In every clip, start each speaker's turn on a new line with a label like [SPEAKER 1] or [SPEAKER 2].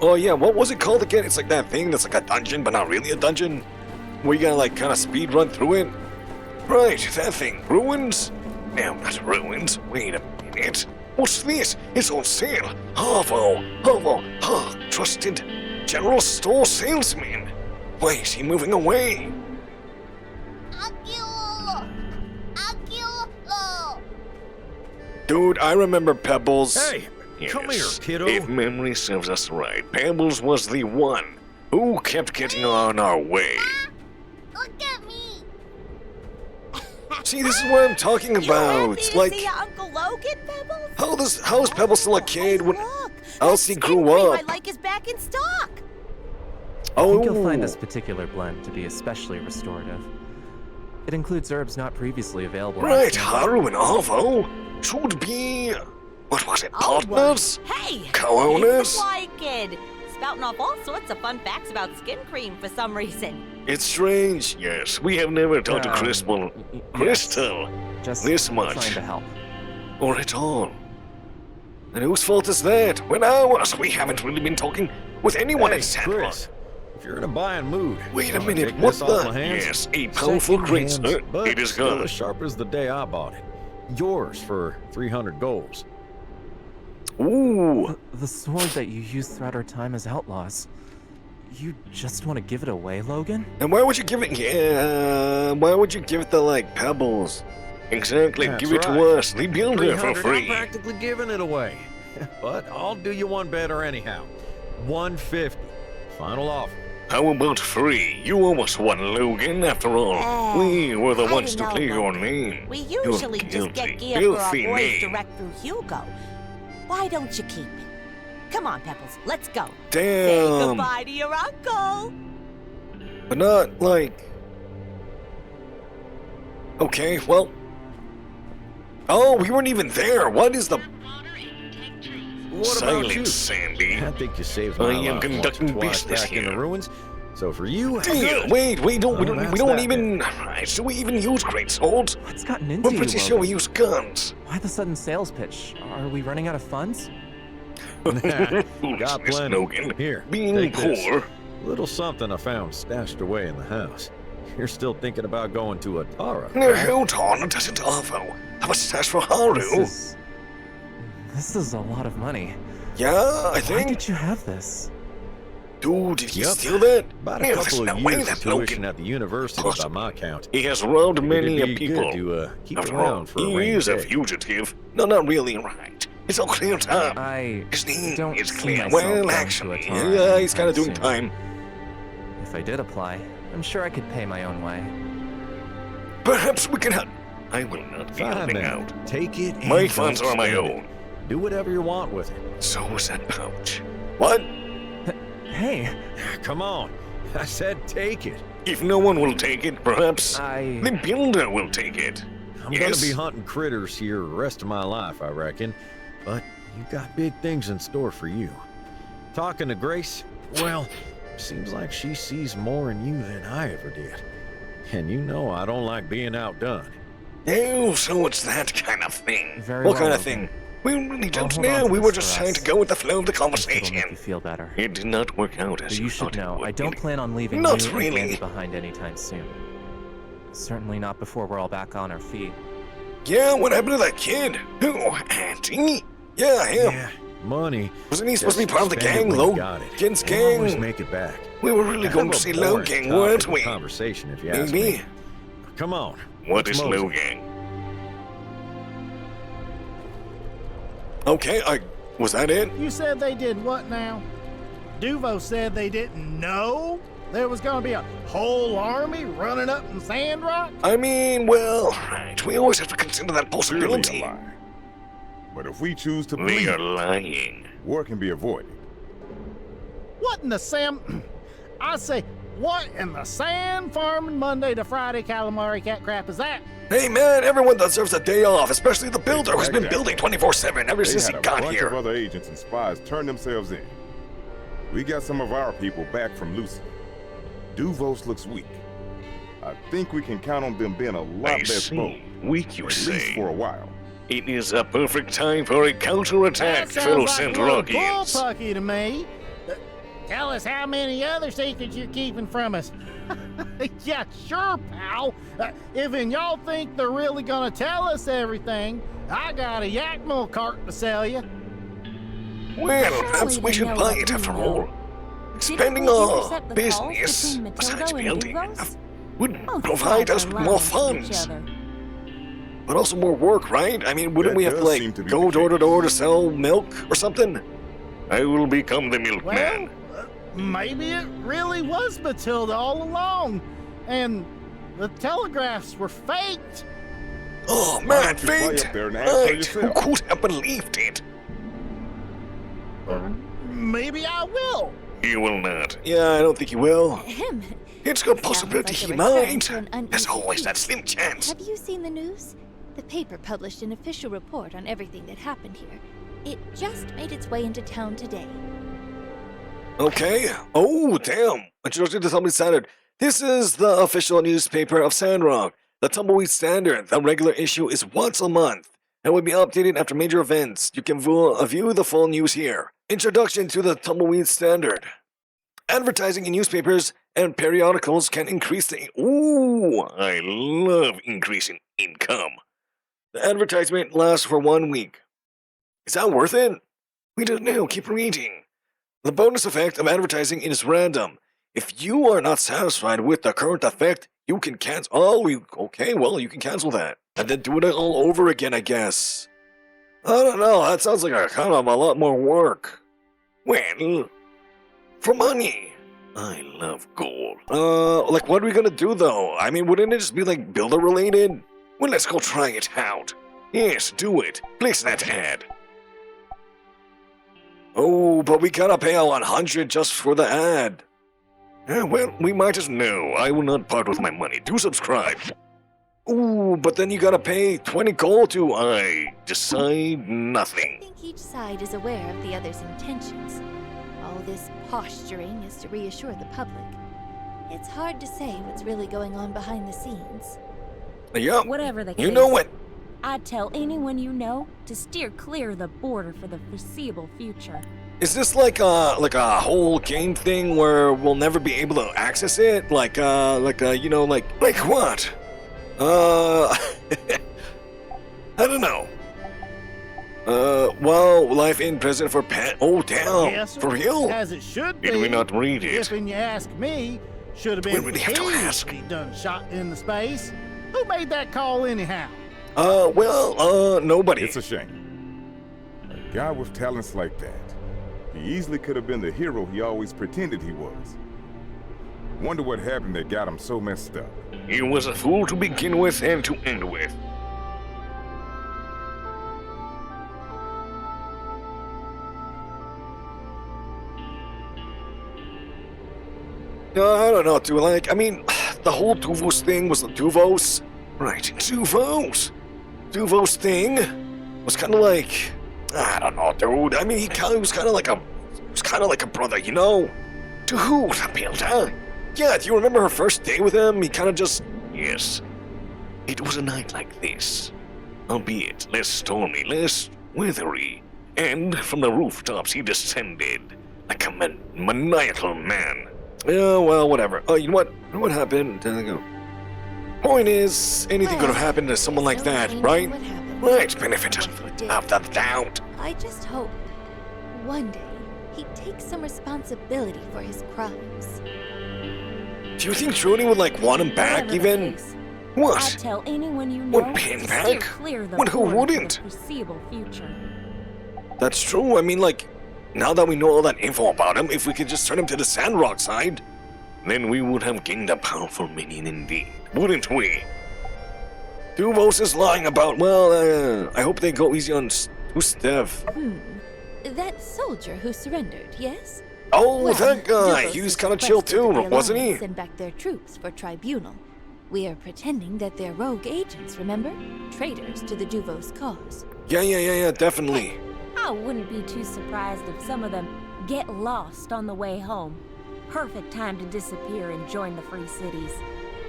[SPEAKER 1] Oh yeah, what was it called again? It's like that thing that's like a dungeon, but not really a dungeon. Where you gotta like kind of speed run through it. Right, that thing. Ruins? No, not ruins. Wait a minute. What's this? It's on sale. Harvo, trusted general store salesman. Why is he moving away? Dude, I remember Pebbles.
[SPEAKER 2] Hey,
[SPEAKER 1] yes.
[SPEAKER 2] come here, kiddo.
[SPEAKER 1] If memory serves us right, Pebbles was the one who kept getting on our way.
[SPEAKER 3] Look at me.
[SPEAKER 1] See, this is what I'm talking about.
[SPEAKER 3] You
[SPEAKER 1] Like,
[SPEAKER 3] see Uncle Logan, Pebbles?
[SPEAKER 1] how is Pebbles still a kid when
[SPEAKER 3] Look,
[SPEAKER 1] Elsie
[SPEAKER 3] that
[SPEAKER 1] grew
[SPEAKER 3] skin cream
[SPEAKER 1] up?
[SPEAKER 3] I like is back in stock.
[SPEAKER 4] I think you'll find this particular blend to be especially restorative. It includes herbs not previously available.
[SPEAKER 1] Right, Haru and Arvo should be, what was it, partners?
[SPEAKER 3] Hey,
[SPEAKER 1] Co-owners?
[SPEAKER 3] It's the Fly Kid, spouting off all sorts of fun facts about skin cream for some reason.
[SPEAKER 1] It's strange, yes. We have never talked to Crystal
[SPEAKER 4] Just
[SPEAKER 1] this much,
[SPEAKER 4] trying to help.
[SPEAKER 1] or at all. And whose fault is that? When ours, we haven't really been talking with anyone at Sandrock.
[SPEAKER 2] Chris, if you're in a buying mood,
[SPEAKER 1] Wait a
[SPEAKER 2] wanna
[SPEAKER 1] minute,
[SPEAKER 2] take
[SPEAKER 1] what
[SPEAKER 2] this off
[SPEAKER 1] the?
[SPEAKER 2] my hands?
[SPEAKER 1] Yes, a powerful great sir.
[SPEAKER 2] But
[SPEAKER 1] It is
[SPEAKER 2] still
[SPEAKER 1] gone.
[SPEAKER 2] as sharp as the day I bought it. Yours for 300 golds.
[SPEAKER 1] Ooh.
[SPEAKER 4] The sword that you used throughout our time as outlaws. You just want to give it away, Logan?
[SPEAKER 1] And why would you give it, why would you give it to, like, Pebbles? Exactly,
[SPEAKER 2] That's
[SPEAKER 1] give it
[SPEAKER 2] right.
[SPEAKER 1] to us, the builder, for
[SPEAKER 2] 300, I'm
[SPEAKER 1] free.
[SPEAKER 2] practically giving it away. But I'll do you one better anyhow. 150. Final offer.
[SPEAKER 1] How about free? You almost won, Logan, after all. We were the ones to clear your name.
[SPEAKER 3] We
[SPEAKER 1] You're
[SPEAKER 3] usually just
[SPEAKER 1] guilty.
[SPEAKER 3] get gear for our
[SPEAKER 1] Filthy
[SPEAKER 3] boys
[SPEAKER 1] name.
[SPEAKER 3] direct through Hugo. Why don't you keep it? Come on, Pebbles, let's go. Say
[SPEAKER 1] Damn.
[SPEAKER 3] goodbye to your uncle.
[SPEAKER 1] But not, like... Okay, well... Oh, we weren't even there. What is the...
[SPEAKER 2] What about you?
[SPEAKER 1] Silence, Sandy.
[SPEAKER 2] I think you saved my
[SPEAKER 1] I am
[SPEAKER 2] life once or
[SPEAKER 1] conducting
[SPEAKER 2] twice
[SPEAKER 1] business
[SPEAKER 2] back in the
[SPEAKER 1] here.
[SPEAKER 2] ruins. So for you,
[SPEAKER 1] Damn, wait, we don't
[SPEAKER 2] that's that
[SPEAKER 1] even... Right, do we even use great swords?
[SPEAKER 4] What's gotten into
[SPEAKER 1] We're
[SPEAKER 4] you,
[SPEAKER 1] pretty sure we
[SPEAKER 4] Logan?
[SPEAKER 1] use guns.
[SPEAKER 4] Why the sudden sales pitch? Are we running out of funds?
[SPEAKER 2] got
[SPEAKER 1] Foolishness,
[SPEAKER 2] plenty.
[SPEAKER 1] Logan.
[SPEAKER 2] Here,
[SPEAKER 1] Being
[SPEAKER 2] take this.
[SPEAKER 1] poor.
[SPEAKER 2] Little something I found stashed away in the house. You're still thinking about going to Atara?
[SPEAKER 1] No,
[SPEAKER 2] right?
[SPEAKER 1] hold on, it doesn't Arvo. Have a stash for Haru.
[SPEAKER 4] This is a lot of money.
[SPEAKER 1] Yeah, I
[SPEAKER 4] Why
[SPEAKER 1] think.
[SPEAKER 4] did you have this?
[SPEAKER 1] Dude, did he
[SPEAKER 2] Yep.
[SPEAKER 1] steal that?
[SPEAKER 2] About
[SPEAKER 1] Yeah,
[SPEAKER 2] a
[SPEAKER 1] there's
[SPEAKER 2] couple
[SPEAKER 1] no
[SPEAKER 2] of
[SPEAKER 1] way
[SPEAKER 2] years
[SPEAKER 1] that
[SPEAKER 2] of tuition
[SPEAKER 1] Logan.
[SPEAKER 2] at the university by my count.
[SPEAKER 1] He has robbed many
[SPEAKER 2] It'd
[SPEAKER 1] a
[SPEAKER 2] be
[SPEAKER 1] people.
[SPEAKER 2] good to keep
[SPEAKER 1] After all,
[SPEAKER 2] around for a
[SPEAKER 1] he
[SPEAKER 2] rainy
[SPEAKER 1] is a
[SPEAKER 2] day.
[SPEAKER 1] fugitive. No, not really, right. It's all cleared up.
[SPEAKER 4] I
[SPEAKER 1] His name
[SPEAKER 4] don't
[SPEAKER 1] is
[SPEAKER 4] see
[SPEAKER 1] clear.
[SPEAKER 4] myself
[SPEAKER 1] Well,
[SPEAKER 4] going to
[SPEAKER 1] actually,
[SPEAKER 4] Atara
[SPEAKER 1] yeah, he's kind of
[SPEAKER 4] anytime
[SPEAKER 1] doing
[SPEAKER 4] soon.
[SPEAKER 1] time.
[SPEAKER 4] If I did apply, I'm sure I could pay my own way.
[SPEAKER 1] Perhaps we can help. I will not be
[SPEAKER 2] Fine
[SPEAKER 1] helping
[SPEAKER 2] then.
[SPEAKER 1] out.
[SPEAKER 2] Take it.
[SPEAKER 1] My
[SPEAKER 2] and
[SPEAKER 1] funds
[SPEAKER 2] don't
[SPEAKER 1] are my
[SPEAKER 2] spend it.
[SPEAKER 1] own.
[SPEAKER 2] Do whatever you want with it.
[SPEAKER 1] So is that pouch. What?
[SPEAKER 4] Hey,
[SPEAKER 2] Come on. I said take it.
[SPEAKER 1] If no one will take it, perhaps
[SPEAKER 4] I...
[SPEAKER 1] the builder will take it.
[SPEAKER 2] I'm
[SPEAKER 1] Yes?
[SPEAKER 2] gonna be hunting critters here the rest of my life, I reckon. But you got big things in store for you. Talking to Grace, well, seems like she sees more in you than I ever did. And you know I don't like being outdone.
[SPEAKER 1] Oh, so it's that kind of thing.
[SPEAKER 4] Very
[SPEAKER 1] What
[SPEAKER 4] well,
[SPEAKER 1] kind of
[SPEAKER 4] Logan.
[SPEAKER 1] thing? We really don't
[SPEAKER 4] hold on
[SPEAKER 1] know.
[SPEAKER 4] to
[SPEAKER 1] We
[SPEAKER 4] this
[SPEAKER 1] were
[SPEAKER 4] for
[SPEAKER 1] just
[SPEAKER 4] us.
[SPEAKER 1] trying to go with the flow of the
[SPEAKER 4] It'll make
[SPEAKER 1] conversation.
[SPEAKER 4] you feel better.
[SPEAKER 1] It did not work out
[SPEAKER 4] But
[SPEAKER 1] as
[SPEAKER 4] you
[SPEAKER 1] you
[SPEAKER 4] should
[SPEAKER 1] thought it
[SPEAKER 4] know,
[SPEAKER 1] would.
[SPEAKER 4] I don't plan on leaving
[SPEAKER 1] Not
[SPEAKER 4] you
[SPEAKER 1] really.
[SPEAKER 4] and Andy behind anytime soon. Certainly not before we're all back on our feet.
[SPEAKER 1] Yeah, what happened to that kid? Who? Auntie? Yeah, him.
[SPEAKER 2] Yeah, money.
[SPEAKER 1] Wasn't he supposed to be
[SPEAKER 2] Just
[SPEAKER 1] part of the
[SPEAKER 2] spend it
[SPEAKER 1] gang,
[SPEAKER 2] when you
[SPEAKER 1] Logan?
[SPEAKER 2] got it.
[SPEAKER 1] Gen's
[SPEAKER 2] We'll always
[SPEAKER 1] gang.
[SPEAKER 2] make it back.
[SPEAKER 1] We were really
[SPEAKER 2] Kind
[SPEAKER 1] going
[SPEAKER 2] of
[SPEAKER 1] to
[SPEAKER 2] a
[SPEAKER 1] see
[SPEAKER 2] boring
[SPEAKER 1] Logan,
[SPEAKER 2] topic
[SPEAKER 1] weren't
[SPEAKER 2] of
[SPEAKER 1] we?
[SPEAKER 2] Conversation, if you ask
[SPEAKER 1] Maybe.
[SPEAKER 2] me. Come on.
[SPEAKER 1] What
[SPEAKER 2] let's
[SPEAKER 1] is
[SPEAKER 2] mosey.
[SPEAKER 1] Logan? Okay, was that it?
[SPEAKER 5] You said they did what now? Duvos said they didn't know there was gonna be a whole army running up in Sandrock?
[SPEAKER 1] I mean, well, right. We always have to consider that
[SPEAKER 6] Clearly a
[SPEAKER 1] possibility.
[SPEAKER 6] lie. But if we choose to
[SPEAKER 1] We
[SPEAKER 6] believe,
[SPEAKER 1] are lying.
[SPEAKER 6] war can be avoided.
[SPEAKER 5] What in the Sam? I say, what in the sand farming Monday to Friday calamari cat crap is that?
[SPEAKER 1] Hey man, everyone deserves a day off, especially the builder who's been
[SPEAKER 6] Exactly.
[SPEAKER 1] building 24/7 ever
[SPEAKER 6] They
[SPEAKER 1] since he
[SPEAKER 6] had a
[SPEAKER 1] got
[SPEAKER 6] bunch
[SPEAKER 1] here.
[SPEAKER 6] of other agents and spies turn themselves in. We got some of our people back from Lucy. Duvos looks weak. I think we can count on them being a lot
[SPEAKER 1] I
[SPEAKER 6] less bold,
[SPEAKER 1] see. Weak, you
[SPEAKER 6] at least
[SPEAKER 1] say.
[SPEAKER 6] for a while.
[SPEAKER 1] It is a perfect time for a counterattack,
[SPEAKER 5] That
[SPEAKER 1] fellow
[SPEAKER 5] sounds like a little
[SPEAKER 1] Sandrockians.
[SPEAKER 5] bullpucky to me. Tell us how many other secrets you're keeping from us. Yeah, sure, pal. If y'all think they're really gonna tell us everything, I got a Yakmel cart to sell you.
[SPEAKER 1] Well, perhaps we should buy it after all. Expanding our business, besides building enough, would provide us with more funds. But also more work, right? I mean, wouldn't we have to, like, go door to door to sell milk or something? I will become the milkman.
[SPEAKER 5] Well, maybe it really was Matilda all along, and the telegraphs were faked.
[SPEAKER 1] Oh man, faked! Right, who could have believed it?
[SPEAKER 5] Maybe I will.
[SPEAKER 1] You will not. Yeah, I don't think you will. It's a possibility he might. There's always that slim chance.
[SPEAKER 7] Have you seen the news? The paper published an official report on everything that happened here. It just made its way into town today.
[SPEAKER 1] Okay. Oh, damn. Introduction to Tumbleweed Standard. This is the official newspaper of Sandrock. The Tumbleweed Standard. The regular issue is once a month and will be updated after major events. You can view the full news here. Introduction to the Tumbleweed Standard. Advertising in newspapers and periodicals can increase the... Ooh, I love increasing income. The advertisement lasts for 1 week. Is that worth it? We don't know. Keep reading. The bonus effect of advertising is random. If you are not satisfied with the current effect, you can cancel... Oh, okay, well, you can cancel that. And then do it all over again, I guess. I don't know. That sounds like a lot more work. Well, for money. I love gold. Like, what are we gonna do, though? I mean, wouldn't it just be, like, builder-related? Well, let's go try it out. Yes, do it. Place that ad. Oh, but we gotta pay 100 just for the ad. Yeah, well, we might as know. I will not part with my money. Do subscribe. Ooh, but then you gotta pay 20 gold to... I decide nothing.
[SPEAKER 7] I think each side is aware of the other's intentions. All this posturing is to reassure the public. It's hard to say what's really going on behind the scenes.
[SPEAKER 1] Yup.
[SPEAKER 3] Whatever the case,
[SPEAKER 1] you know it.
[SPEAKER 3] I'd tell anyone you know to steer clear of the border for the foreseeable future.
[SPEAKER 1] Is this like a whole game thing where we'll never be able to access it? Like you know, like what? I don't know. Well, life in prison for pet. Oh, damn.
[SPEAKER 5] Yes,
[SPEAKER 1] for real?
[SPEAKER 5] As it should be.
[SPEAKER 1] Did we not read it?
[SPEAKER 5] If you ask me, should have been
[SPEAKER 1] we really have to ask.
[SPEAKER 5] he done shot in the space. Who made that call anyhow?
[SPEAKER 1] Nobody.
[SPEAKER 6] It's a shame. A guy with talents like that. He easily could have been the hero he always pretended he was. Wonder what happened that got him so messed up.
[SPEAKER 1] He was a fool to begin with and to end with. I don't know, dude. Like, I mean, the whole Duvos thing was the Duvos. Right, Duvos. Duvos thing was kind of like, I don't know, dude. I mean, he was kind of like a brother, you know? To who? The builder? Yeah, do you remember her first day with him? He kind of just... Yes. It was a night like this. Albeit less stormy, less weathery. And from the rooftops he descended like a maniacal man. Yeah, well, whatever. Oh, you know what? What happened? Point is, anything could have happened to someone like that, right? Right, benefit of the doubt.
[SPEAKER 7] I just hope one day he takes some responsibility for his crimes.
[SPEAKER 1] Do you think Trudy would, like, want him back, even? What?
[SPEAKER 3] I'd tell anyone you know
[SPEAKER 1] Would pay him
[SPEAKER 3] to
[SPEAKER 1] back?
[SPEAKER 3] steer clear of the
[SPEAKER 1] What, who
[SPEAKER 3] border for
[SPEAKER 1] wouldn't?
[SPEAKER 3] the foreseeable future.
[SPEAKER 1] That's true. I mean, like, now that we know all that info about him, if we could just turn him to the Sandrock side, then we would have gained a powerful minion indeed, wouldn't we? Duvos is lying about, well, I hope they go easy on Steph.
[SPEAKER 7] That soldier who surrendered, yes?
[SPEAKER 1] Oh,
[SPEAKER 7] Well,
[SPEAKER 1] that guy.
[SPEAKER 7] Duvos
[SPEAKER 1] He was
[SPEAKER 7] is
[SPEAKER 1] kind of chill
[SPEAKER 7] requested that
[SPEAKER 1] too,
[SPEAKER 7] the
[SPEAKER 1] wasn't he?
[SPEAKER 7] Alliance send back their troops for tribunal. We are pretending that they're rogue agents, remember? Traitors to the Duvos cause.
[SPEAKER 1] Yeah, definitely.
[SPEAKER 3] I wouldn't be too surprised if some of them get lost on the way home. Perfect time to disappear and join the Free Cities.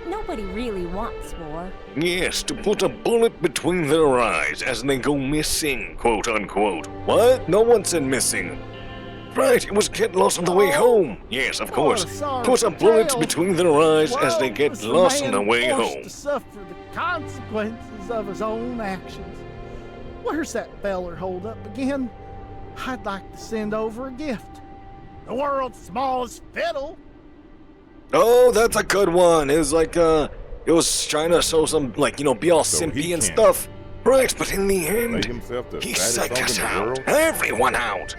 [SPEAKER 3] Nobody really wants war.
[SPEAKER 1] Yes, to put a bullet between their eyes as they go missing, quote unquote. What? No one said missing. Right, it was get lost on the way home. Yes, of course. Put some bullets between their eyes as they get lost on the way home.
[SPEAKER 5] To suffer the consequences of his own actions. Where's that feller holed up again? I'd like to send over a gift. The world's smallest fiddle.
[SPEAKER 1] Oh, that's a good one. It was like, it was trying to show some, like, you know, be all
[SPEAKER 6] So
[SPEAKER 1] simpy
[SPEAKER 6] he
[SPEAKER 1] and
[SPEAKER 6] can
[SPEAKER 1] stuff. Right, but in the
[SPEAKER 6] Make
[SPEAKER 1] end,
[SPEAKER 6] himself the
[SPEAKER 1] he
[SPEAKER 6] fattest
[SPEAKER 1] psyched us
[SPEAKER 6] dog in the
[SPEAKER 1] out.
[SPEAKER 6] world?
[SPEAKER 1] Everyone out.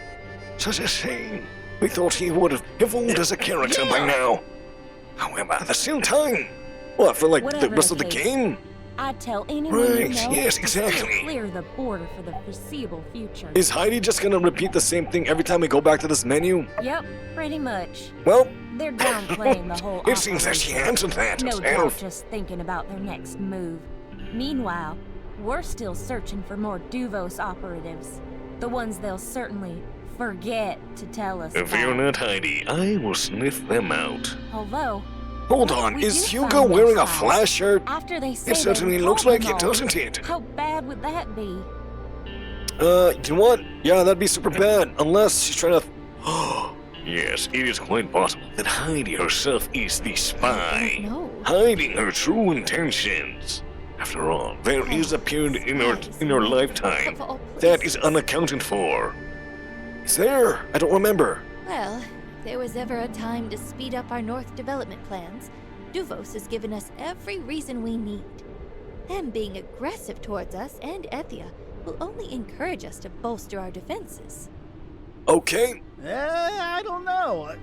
[SPEAKER 1] Such a shame. We thought he would have evolved as a character by now. However, at the same time, what, for like the
[SPEAKER 3] Whatever
[SPEAKER 1] rest
[SPEAKER 3] the
[SPEAKER 1] of the
[SPEAKER 3] case.
[SPEAKER 1] game?
[SPEAKER 3] I'd tell anyone
[SPEAKER 1] Right,
[SPEAKER 3] you know
[SPEAKER 1] yes,
[SPEAKER 3] to steer
[SPEAKER 1] exactly.
[SPEAKER 3] clear the border for the foreseeable future.
[SPEAKER 1] Is Heidi just gonna repeat the same thing every time we go back to this menu?
[SPEAKER 3] Yep, pretty much.
[SPEAKER 1] Well,
[SPEAKER 3] They're downplaying the whole
[SPEAKER 1] it seems that she
[SPEAKER 3] operation.
[SPEAKER 1] answered that
[SPEAKER 3] No doubt
[SPEAKER 1] herself.
[SPEAKER 3] just thinking about their next move. Meanwhile, we're still searching for more Duvos operatives. The ones they'll certainly forget to tell us
[SPEAKER 1] If you're
[SPEAKER 3] about.
[SPEAKER 1] not Heidi, I will sniff them out.
[SPEAKER 3] Although,
[SPEAKER 1] Hold
[SPEAKER 3] what
[SPEAKER 1] on,
[SPEAKER 3] we
[SPEAKER 1] is
[SPEAKER 3] do
[SPEAKER 1] Hugo
[SPEAKER 3] find
[SPEAKER 1] wearing a
[SPEAKER 3] next time,
[SPEAKER 1] flash shirt?
[SPEAKER 3] after they say
[SPEAKER 1] It certainly
[SPEAKER 3] they
[SPEAKER 1] looks
[SPEAKER 3] recall
[SPEAKER 1] like
[SPEAKER 3] them
[SPEAKER 1] it,
[SPEAKER 3] all,
[SPEAKER 1] doesn't it?
[SPEAKER 3] How bad would that be?
[SPEAKER 1] You know what? Yeah, that'd be super bad, unless she's trying to... Yes, it is quite possible that Heidi herself is the spy,
[SPEAKER 7] No.
[SPEAKER 1] hiding her true intentions. After all, there is a period in her lifetime
[SPEAKER 7] Of all
[SPEAKER 1] that is
[SPEAKER 7] places.
[SPEAKER 1] unaccounted for. Is there? I don't remember.
[SPEAKER 7] Well, if there was ever a time to speed up our North development plans, Duvos has given us every reason we need. Them being aggressive towards us and Ethia will only encourage us to bolster our defenses.
[SPEAKER 1] Okay,
[SPEAKER 5] I don't know.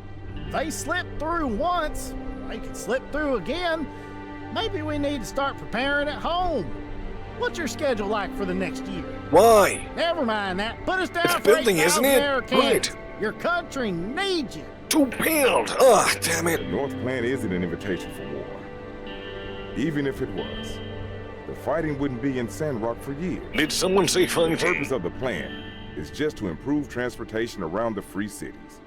[SPEAKER 5] They slipped through once. They could slip through again. Maybe we need to start preparing at home. What's your schedule like for the next year?
[SPEAKER 1] why?
[SPEAKER 5] Never mind that. Put us down
[SPEAKER 1] It's
[SPEAKER 5] for
[SPEAKER 1] building,
[SPEAKER 5] 8,000
[SPEAKER 1] isn't it?
[SPEAKER 5] Americans.
[SPEAKER 1] Right.
[SPEAKER 5] Your country needs you.
[SPEAKER 1] To build! Ah, damn
[SPEAKER 6] The
[SPEAKER 1] it.
[SPEAKER 6] North Plan isn't an invitation for war. Even if it was, the fighting wouldn't be in Sandrock for years.
[SPEAKER 1] Did someone say
[SPEAKER 6] The purpose
[SPEAKER 1] fighting?
[SPEAKER 6] of the plan is just to improve transportation around the free cities.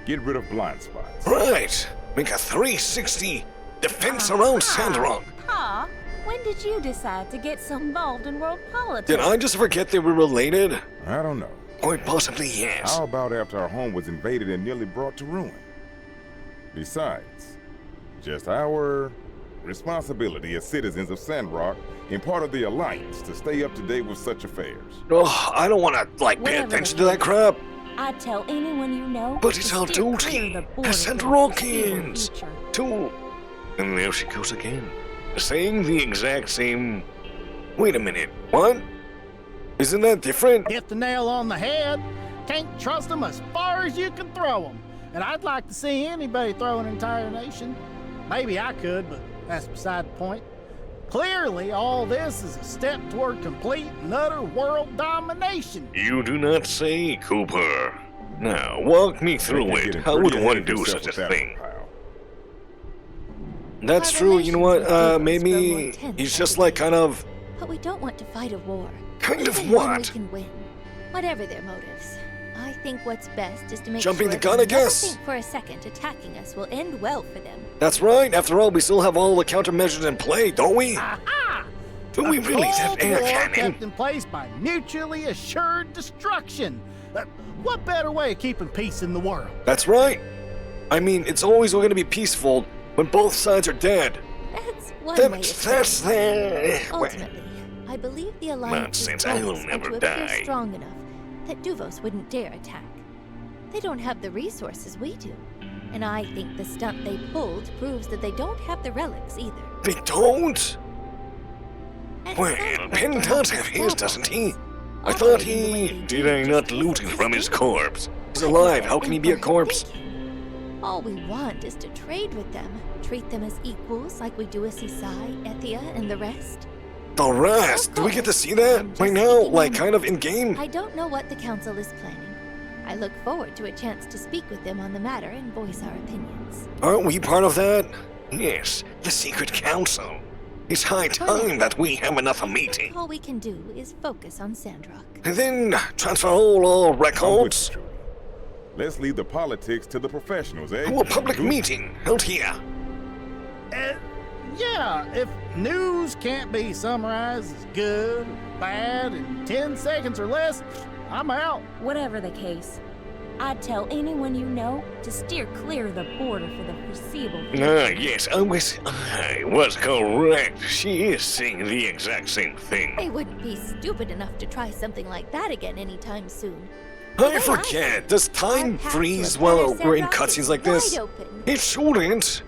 [SPEAKER 6] Get rid of blind spots.
[SPEAKER 1] Right. Make a 360 defense around Sandrock.
[SPEAKER 3] Pa, when did you decide to get so involved in world politics?
[SPEAKER 1] Did I just forget they were related?
[SPEAKER 6] I don't know.
[SPEAKER 1] Quite possibly, yes.
[SPEAKER 6] How about after our home was invaded and nearly brought to ruin? Besides, just our responsibility as citizens of Sandrock and part of the Alliance to stay up to date with such affairs.
[SPEAKER 1] Oh, I don't want to, like, pay
[SPEAKER 3] Whatever
[SPEAKER 1] attention
[SPEAKER 3] the
[SPEAKER 1] to that
[SPEAKER 3] case.
[SPEAKER 1] crap.
[SPEAKER 3] I'd tell anyone you know
[SPEAKER 1] But
[SPEAKER 3] to
[SPEAKER 1] it's our
[SPEAKER 3] steer
[SPEAKER 1] duty
[SPEAKER 3] clear the border
[SPEAKER 1] as
[SPEAKER 3] for the
[SPEAKER 1] Sandrockians
[SPEAKER 3] foreseeable future.
[SPEAKER 1] to... And there she goes again. Saying the exact same... Wait a minute, what? Isn't that different?
[SPEAKER 5] Hit the nail on the head. Can't trust them as far as you can throw them. And I'd like to see anybody throw an entire nation. Maybe I could, but that's beside the point. Clearly, all this is a step toward complete and utter world domination.
[SPEAKER 1] You do not say, Cooper. Now, walk me through
[SPEAKER 6] You're
[SPEAKER 1] it.
[SPEAKER 6] getting
[SPEAKER 1] How would
[SPEAKER 6] pretty
[SPEAKER 1] one
[SPEAKER 6] ahead of
[SPEAKER 1] do
[SPEAKER 6] yourself
[SPEAKER 1] such a
[SPEAKER 6] with that
[SPEAKER 1] thing?
[SPEAKER 6] one, pal.
[SPEAKER 1] That's
[SPEAKER 7] Our
[SPEAKER 1] true, you know what,
[SPEAKER 7] relations with Duvos grow more
[SPEAKER 1] maybe
[SPEAKER 7] tense
[SPEAKER 1] he's
[SPEAKER 7] by
[SPEAKER 1] just
[SPEAKER 7] the
[SPEAKER 1] like
[SPEAKER 7] day.
[SPEAKER 1] kind of...
[SPEAKER 7] But we don't want to fight a war.
[SPEAKER 1] Kind of
[SPEAKER 7] Even when
[SPEAKER 1] what?
[SPEAKER 7] we can win, whatever their motives. I think what's best is to make
[SPEAKER 1] Jumping
[SPEAKER 7] sure
[SPEAKER 1] the gun,
[SPEAKER 7] they
[SPEAKER 1] I guess?
[SPEAKER 7] never think for a second attacking us will end well for them.
[SPEAKER 1] That's right, after all, we still have all the countermeasures in play, don't we?
[SPEAKER 5] Aha!
[SPEAKER 1] Do we really have
[SPEAKER 5] Cold
[SPEAKER 1] air
[SPEAKER 5] War
[SPEAKER 1] cannon?
[SPEAKER 5] kept in place by mutually assured destruction. What better way of keeping peace in the world?
[SPEAKER 1] That's right. I mean, it's always going to be peaceful when both sides are dead.
[SPEAKER 7] That's one way of
[SPEAKER 1] That's
[SPEAKER 7] saying it.
[SPEAKER 1] the...
[SPEAKER 7] Ultimately, I believe the Alliance's
[SPEAKER 1] Nonsense, I will
[SPEAKER 7] goals are
[SPEAKER 1] never
[SPEAKER 7] to appear
[SPEAKER 1] die.
[SPEAKER 7] strong enough that Duvos wouldn't dare attack. They don't have the resources we do. And I think the stunt they pulled proves that they don't have the relics either.
[SPEAKER 1] They don't?
[SPEAKER 7] And
[SPEAKER 1] Well,
[SPEAKER 7] Sandrock
[SPEAKER 1] Penn
[SPEAKER 7] don't
[SPEAKER 1] does
[SPEAKER 7] have
[SPEAKER 1] have his,
[SPEAKER 7] the
[SPEAKER 1] doesn't he?
[SPEAKER 7] problems.
[SPEAKER 1] I thought
[SPEAKER 7] Operating the way
[SPEAKER 1] he...
[SPEAKER 7] they
[SPEAKER 1] Did
[SPEAKER 7] do
[SPEAKER 1] I not
[SPEAKER 7] just
[SPEAKER 1] loot it
[SPEAKER 7] isn't
[SPEAKER 1] from his
[SPEAKER 7] sustainable.
[SPEAKER 1] corpse? He's alive, how can he be a corpse?
[SPEAKER 7] All we want is to trade with them, treat them as equals like we do with Sisai, Ethia, and the rest.
[SPEAKER 1] The rest? Do we get to see that right now? Like, kind of in-game?
[SPEAKER 7] I don't know what the council is planning. I look forward to a chance to speak with them on the matter and voice our opinions.
[SPEAKER 1] Aren't we part of that? Yes, the Secret Council. It's high time that we have another meeting.
[SPEAKER 7] All we can do is focus on Sandrock.
[SPEAKER 1] And then transfer all our
[SPEAKER 6] I'm with
[SPEAKER 1] records
[SPEAKER 6] you, Trudy. Let's leave the politics to the professionals, eh?
[SPEAKER 1] to a public meeting held here.
[SPEAKER 5] Yeah, if news can't be summarized as good or bad in 10 seconds or less, I'm out.
[SPEAKER 3] Whatever the case, I'd tell anyone you know to steer clear of the border for the foreseeable future.
[SPEAKER 1] Yes, I was correct. She is saying the exact same thing.
[SPEAKER 7] They wouldn't be stupid enough to try something like that again anytime soon.
[SPEAKER 1] I forget, does time freeze while we're in cutscenes like this? It shouldn't.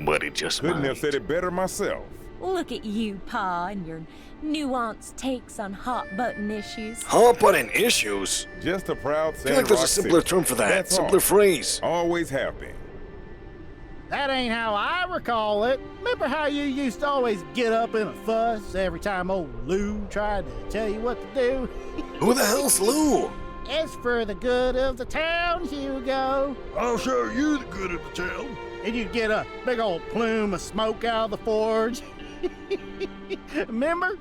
[SPEAKER 1] But it just
[SPEAKER 6] Couldn't
[SPEAKER 1] might.
[SPEAKER 6] have said it better myself.
[SPEAKER 3] Look at you, Pa, and your nuanced takes on hot-button issues.
[SPEAKER 1] Hot button issues?
[SPEAKER 6] Just a proud
[SPEAKER 1] I feel like there's a
[SPEAKER 6] Sandrock
[SPEAKER 1] simpler
[SPEAKER 6] citizen.
[SPEAKER 1] term for that.
[SPEAKER 6] That's
[SPEAKER 1] Simpler
[SPEAKER 6] all.
[SPEAKER 1] phrase.
[SPEAKER 6] Always have been.
[SPEAKER 5] That ain't how I recall it. Remember how you used to always get up in a fuss every time old Lou tried to tell you what to do?
[SPEAKER 1] Who the hell's Lou?
[SPEAKER 5] It's for the good of the town, Hugo.
[SPEAKER 8] I'll show you the good of the town.
[SPEAKER 5] And you'd get a big old plume of smoke out of the forge. Remember?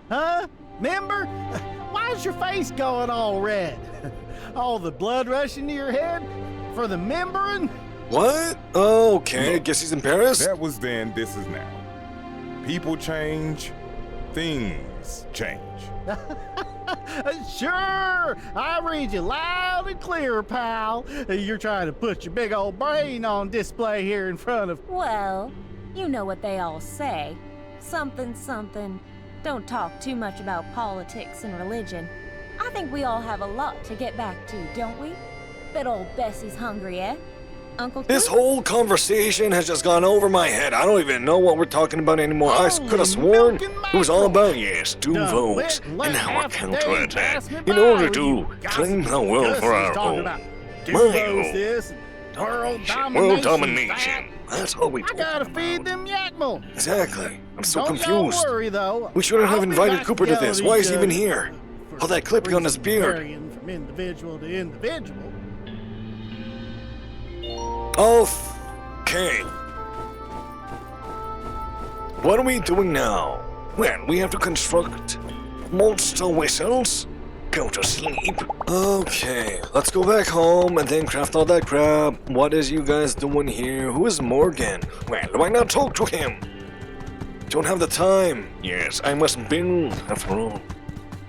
[SPEAKER 5] Huh? Remember? Why's your face going all red? All the blood rushing to your head? For the membering?
[SPEAKER 1] What? Oh, okay, I guess he's embarrassed.
[SPEAKER 6] That was then, this is now. People change, things change.
[SPEAKER 5] Sure! I read you loud and clear, pal. You're trying to put your big old brain on display here in front of...
[SPEAKER 3] Well, you know what they all say. Something, something. Don't talk too much about politics and religion. I think we all have a lot to get back to, don't we? Bet old Bessie's hungry, eh? Uncle
[SPEAKER 1] This
[SPEAKER 3] Toot?
[SPEAKER 1] whole conversation has just gone over my head. I don't even know what we're talking about anymore. I could have sworn it was all about, yes, Duvos and our counterattack in order to claim the world for our own.
[SPEAKER 5] Duvos this, world domination.
[SPEAKER 1] That's all we
[SPEAKER 5] I
[SPEAKER 1] talk
[SPEAKER 5] gotta
[SPEAKER 1] about.
[SPEAKER 5] feed them yakmel.
[SPEAKER 1] Exactly. I'm so
[SPEAKER 5] Don't y'all
[SPEAKER 1] confused.
[SPEAKER 5] worry, though.
[SPEAKER 1] We shouldn't have
[SPEAKER 5] I'll be
[SPEAKER 1] invited
[SPEAKER 5] back
[SPEAKER 1] Cooper to this.
[SPEAKER 5] together
[SPEAKER 1] Why is he
[SPEAKER 5] these
[SPEAKER 1] even
[SPEAKER 5] days.
[SPEAKER 1] here? All that clipping on his beard.
[SPEAKER 5] Varying from individual to individual.
[SPEAKER 1] Okay. What are we doing now? Well, we have to construct monster whistles. Go to sleep. Okay, let's go back home and then craft all that crap. What is you guys doing here? Who is Morgan? Well, why not talk to him? Don't have the time. Yes, I must build, after all.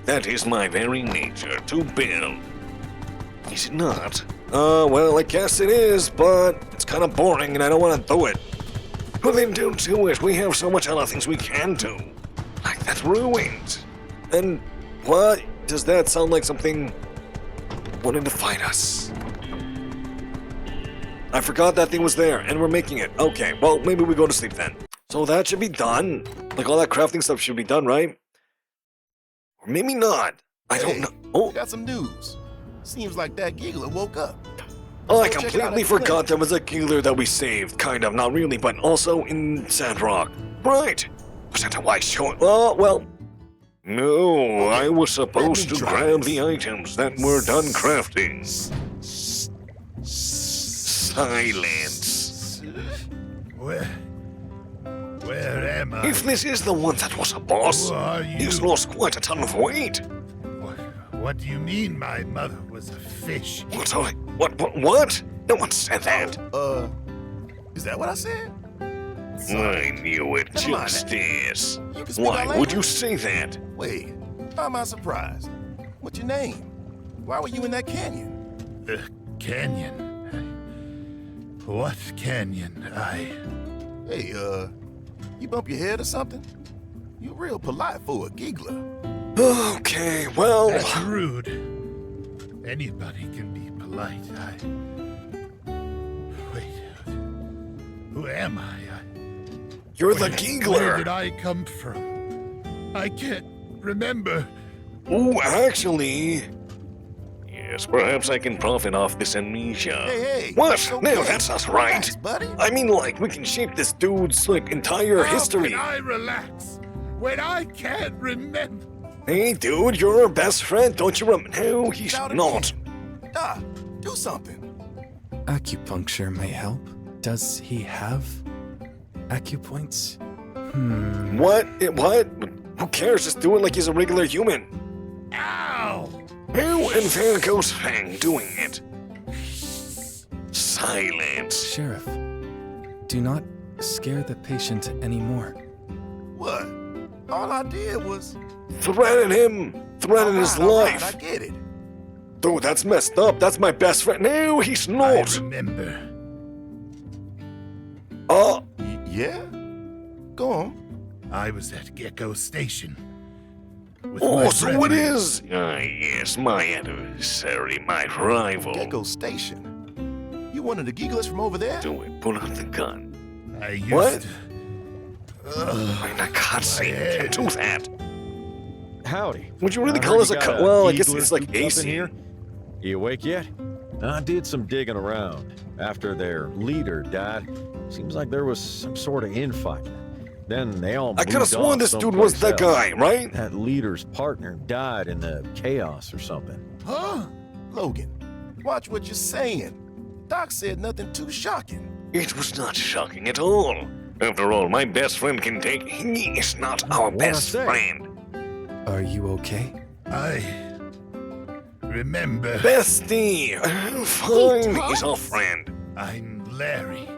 [SPEAKER 1] That is my very nature, to build. Is it not? Well, I guess it is, but it's kind of boring and I don't want to do it. Well, then don't do it. We have so much other things we can do. Like that ruined. And what? Does that sound like something wanting to fight us? I forgot that thing was there, and we're making it. Okay, well, maybe we go to sleep then. So that should be done. Like, all that crafting stuff should be done, right? Or maybe not. I don't know. Oh,
[SPEAKER 8] Got some news. Seems like that Geegler woke up.
[SPEAKER 1] I
[SPEAKER 8] Let's go check out
[SPEAKER 1] completely
[SPEAKER 8] that
[SPEAKER 1] forgot there was a Geegler that we saved. Kind of, not really, but also in Sandrock. Right. Was that a white short? Oh, well. No, I was supposed to grab the items that were done crafting. Silence.
[SPEAKER 8] Where am I?
[SPEAKER 1] If this is the one that was a boss,
[SPEAKER 8] Who are
[SPEAKER 1] he's
[SPEAKER 8] you?
[SPEAKER 1] lost quite a ton of weight.
[SPEAKER 8] What do you mean my mother was a fish?
[SPEAKER 1] What? No one said that.
[SPEAKER 8] Is that what I said?
[SPEAKER 1] I knew it,
[SPEAKER 8] Come on,
[SPEAKER 1] Justice.
[SPEAKER 8] You can speak
[SPEAKER 1] Why
[SPEAKER 8] our
[SPEAKER 1] would you
[SPEAKER 8] language.
[SPEAKER 1] say that?
[SPEAKER 8] Wait, why am I surprised? What's your name? Why were you in that canyon? The canyon? What canyon? Hey, you bump your head or something? You're real polite for a Geegler.
[SPEAKER 1] Okay, well...
[SPEAKER 8] That's rude. Anybody can be polite. Wait, who am I?
[SPEAKER 1] You're the
[SPEAKER 8] Where did
[SPEAKER 1] Geegler.
[SPEAKER 8] I come from? I can't remember.
[SPEAKER 1] Oh, actually... Yes, perhaps I can profit off this amnesia.
[SPEAKER 8] Hey,
[SPEAKER 1] What?
[SPEAKER 8] it's
[SPEAKER 1] No,
[SPEAKER 8] okay.
[SPEAKER 1] that's not right.
[SPEAKER 8] Relax, buddy.
[SPEAKER 1] I mean, like, we can shape this dude's, like, entire history.
[SPEAKER 8] How can I relax when I can't remember?
[SPEAKER 1] Hey, dude, you're our best friend, don't you remember? No, he's
[SPEAKER 8] Shout
[SPEAKER 1] not.
[SPEAKER 8] again. Do something.
[SPEAKER 9] Acupuncture may help. Does he have acupoints?
[SPEAKER 1] What? What? Who cares? Just do it like he's a regular human.
[SPEAKER 8] Ow!
[SPEAKER 1] Who and there goes Fang doing it. Silence.
[SPEAKER 9] Sheriff, do not scare the patient anymore.
[SPEAKER 8] What? All I did was...
[SPEAKER 1] Threaten him. Threaten his
[SPEAKER 8] All right,
[SPEAKER 1] life.
[SPEAKER 8] I get it.
[SPEAKER 1] Dude, that's messed up. That's my best friend. No, he's
[SPEAKER 8] I
[SPEAKER 1] not.
[SPEAKER 8] remember.
[SPEAKER 1] Oh,
[SPEAKER 8] Yeah? Go on. I was at Gecko Station. With
[SPEAKER 1] oh,
[SPEAKER 8] my
[SPEAKER 1] so it
[SPEAKER 8] brethren.
[SPEAKER 1] is. Ah, yes, my adversary, my rival.
[SPEAKER 8] Gecko Station? You one of the Geeglers from over there?
[SPEAKER 1] Do it. Pull out the gun.
[SPEAKER 8] I used
[SPEAKER 1] What?
[SPEAKER 8] to.
[SPEAKER 1] In a cutscene, can't do that.
[SPEAKER 2] Howdy.
[SPEAKER 1] Would you really
[SPEAKER 2] I
[SPEAKER 1] call
[SPEAKER 2] heard
[SPEAKER 1] this
[SPEAKER 2] you
[SPEAKER 1] a
[SPEAKER 2] got
[SPEAKER 1] cut? Well, I guess
[SPEAKER 2] Geegler
[SPEAKER 1] it's like
[SPEAKER 2] cooped up in
[SPEAKER 1] AC.
[SPEAKER 2] here. You awake yet? I did some digging around. After their leader died, seems like there was some sort of infighting. Then they all
[SPEAKER 1] I could have
[SPEAKER 2] moved
[SPEAKER 1] sworn
[SPEAKER 2] off
[SPEAKER 1] this dude was
[SPEAKER 2] someplace
[SPEAKER 1] that
[SPEAKER 2] else.
[SPEAKER 1] guy, right?
[SPEAKER 2] That leader's partner died in the chaos or something.
[SPEAKER 8] Huh? Logan, watch what you're saying. Doc said nothing too shocking.
[SPEAKER 1] It was not shocking at all. After all, my best friend can take. He is not our
[SPEAKER 2] What'd I
[SPEAKER 1] best
[SPEAKER 2] say?
[SPEAKER 1] friend.
[SPEAKER 9] Are you okay?
[SPEAKER 8] I remember.
[SPEAKER 1] Bestie! Fine, he's our
[SPEAKER 7] talks?
[SPEAKER 1] friend.
[SPEAKER 8] I'm Larry,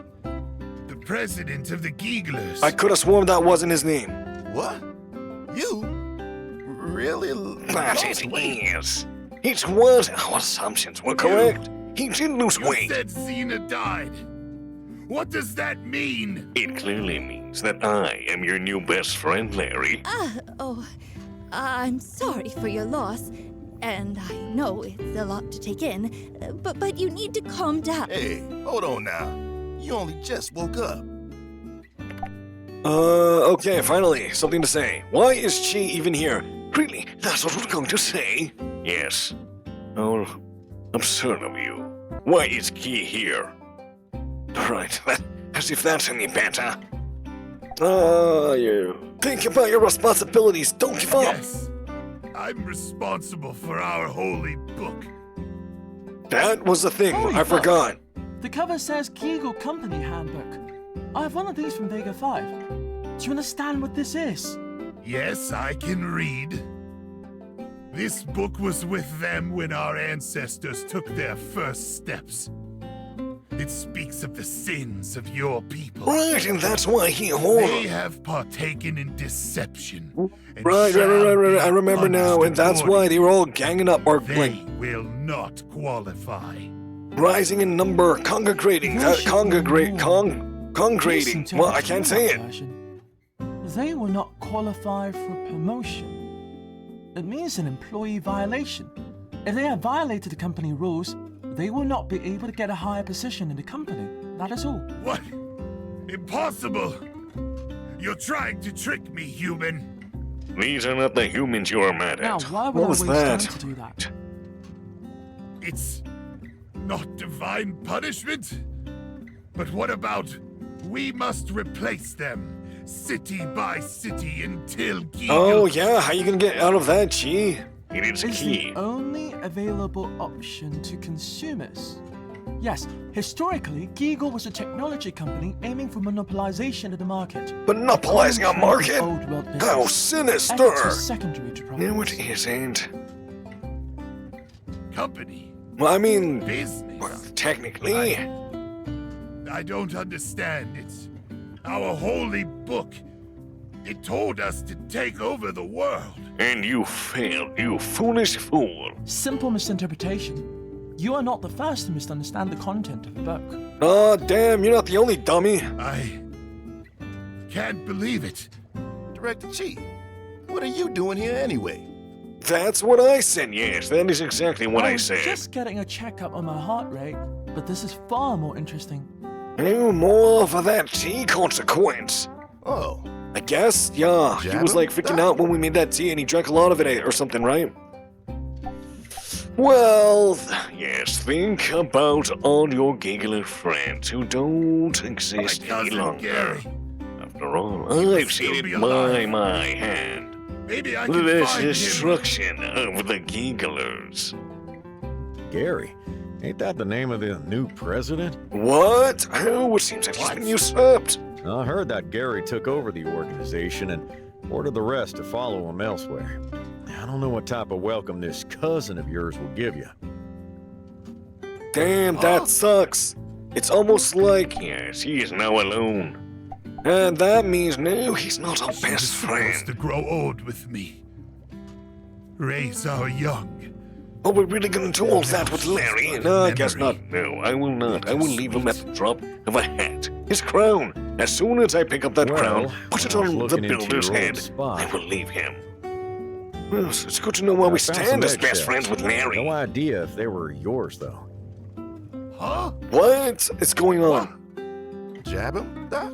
[SPEAKER 8] the president of the Geeglers.
[SPEAKER 1] I could have sworn that wasn't his name.
[SPEAKER 8] What? You? Really?
[SPEAKER 1] But
[SPEAKER 8] lost
[SPEAKER 1] it
[SPEAKER 8] weight?
[SPEAKER 1] is. It was. Our assumptions were correct. He did lose
[SPEAKER 8] You
[SPEAKER 1] weight.
[SPEAKER 8] said Xena died. What does that mean?
[SPEAKER 1] It clearly means that I am your new best friend, Larry.
[SPEAKER 7] I'm sorry for your loss. And I know it's a lot to take in, but you need to calm down.
[SPEAKER 8] Hey, hold on now. You only just woke up.
[SPEAKER 1] Okay, finally, something to say. Why is Qi even here? Really? That's what we're going to say? Yes. Oh, absurd of you. Why is Qi here? Right, as if that's any better. You. Think about your responsibilities, don't give up!
[SPEAKER 8] Yes, I'm responsible for our holy book.
[SPEAKER 1] That was the thing,
[SPEAKER 10] Holy
[SPEAKER 1] I
[SPEAKER 10] fuck.
[SPEAKER 1] forgot.
[SPEAKER 10] The cover says Geegler Company Handbook. I have one of these from Vega 5. Do you understand what this is?
[SPEAKER 8] Yes, I can read. This book was with them when our ancestors took their first steps. It speaks of the sins of your people.
[SPEAKER 1] Right, and that's why he
[SPEAKER 8] They
[SPEAKER 1] whore.
[SPEAKER 8] have partaken in deception. and
[SPEAKER 1] Right,
[SPEAKER 8] shall be
[SPEAKER 1] I remember now, and that's why they were all ganging up or
[SPEAKER 8] They
[SPEAKER 1] like
[SPEAKER 8] will not qualify.
[SPEAKER 1] rising in number, congregating, congregating.
[SPEAKER 10] Listen to
[SPEAKER 1] Well,
[SPEAKER 10] the
[SPEAKER 1] I can't say it.
[SPEAKER 10] version. They will not qualify for promotion. It means an employee violation. If they have violated the company rules, they will not be able to get a higher position in the company. That is all.
[SPEAKER 8] What? Impossible! You're trying to trick me, human.
[SPEAKER 1] These are not the humans you are mad
[SPEAKER 10] Now,
[SPEAKER 1] at.
[SPEAKER 10] why would
[SPEAKER 1] What
[SPEAKER 10] I
[SPEAKER 1] was
[SPEAKER 10] waste
[SPEAKER 1] that?
[SPEAKER 10] time to do that?
[SPEAKER 8] It's not divine punishment? But what about we must replace them, city by city, until Geegler...
[SPEAKER 1] Oh yeah, how you gonna get out of that, Qi? It is
[SPEAKER 10] Is
[SPEAKER 1] key.
[SPEAKER 10] the only available option to consumers. Yes, historically, Geegler was a technology company aiming for monopolization of the market.
[SPEAKER 1] Monopolizing a market?
[SPEAKER 10] Old world business.
[SPEAKER 1] How
[SPEAKER 10] Ethics
[SPEAKER 1] sinister!
[SPEAKER 10] is secondary to profits.
[SPEAKER 1] No, it isn't.
[SPEAKER 8] Company,
[SPEAKER 1] Well, I mean,
[SPEAKER 8] business.
[SPEAKER 1] well, technically.
[SPEAKER 8] I don't understand. It's our holy book. It told us to take over the world.
[SPEAKER 1] And you failed, you foolish fool.
[SPEAKER 10] Simple misinterpretation. You are not the first to misunderstand the content of the book.
[SPEAKER 1] Oh, damn, you're not the only dummy.
[SPEAKER 8] I can't believe it.
[SPEAKER 11] Director Qi, what are you doing here anyway?
[SPEAKER 1] That's what I said, yes. That is exactly what I
[SPEAKER 10] was
[SPEAKER 1] said.
[SPEAKER 10] just getting a checkup on my heart rate, but this is far more interesting.
[SPEAKER 1] No more for that tea consequence.
[SPEAKER 11] Oh,
[SPEAKER 1] I guess, yeah. He was like freaking out when we made that tea and he drank a lot of it or something, right? Well, yes, think about all your Geegler friends who don't
[SPEAKER 8] My
[SPEAKER 1] exist any
[SPEAKER 8] cousin
[SPEAKER 1] longer.
[SPEAKER 8] Gary.
[SPEAKER 1] After all,
[SPEAKER 8] He must
[SPEAKER 1] I've seen
[SPEAKER 8] still
[SPEAKER 1] it
[SPEAKER 8] be
[SPEAKER 1] by
[SPEAKER 8] alive.
[SPEAKER 1] my hand.
[SPEAKER 8] Maybe I can
[SPEAKER 1] The
[SPEAKER 8] find him.
[SPEAKER 1] destruction of the Geeglers.
[SPEAKER 2] Gary, ain't that the name of the new president?
[SPEAKER 1] What? Oh, it seems like he's been usurped.
[SPEAKER 2] I heard that Gary took over the organization and ordered the rest to follow him elsewhere. I don't know what type of welcome this cousin of yours will give you.
[SPEAKER 1] Damn, that sucks. It's almost like, yes, he is now alone. And that means, no, he's not our
[SPEAKER 8] She was
[SPEAKER 1] best
[SPEAKER 8] supposed to
[SPEAKER 1] friend.
[SPEAKER 8] grow old with me. Raise our young.
[SPEAKER 1] Are we really gonna do all that with Larry? No, I guess not. No, I will not. I will leave him at the drop of a hat. His crown. As soon as I pick up that crown, put it on the builder's head. I will leave him. Well, it's good to know where we stand as best friends with Larry.
[SPEAKER 2] No idea if they were yours, though.
[SPEAKER 8] Huh?
[SPEAKER 1] What is going on?
[SPEAKER 11] Jab him, Doc?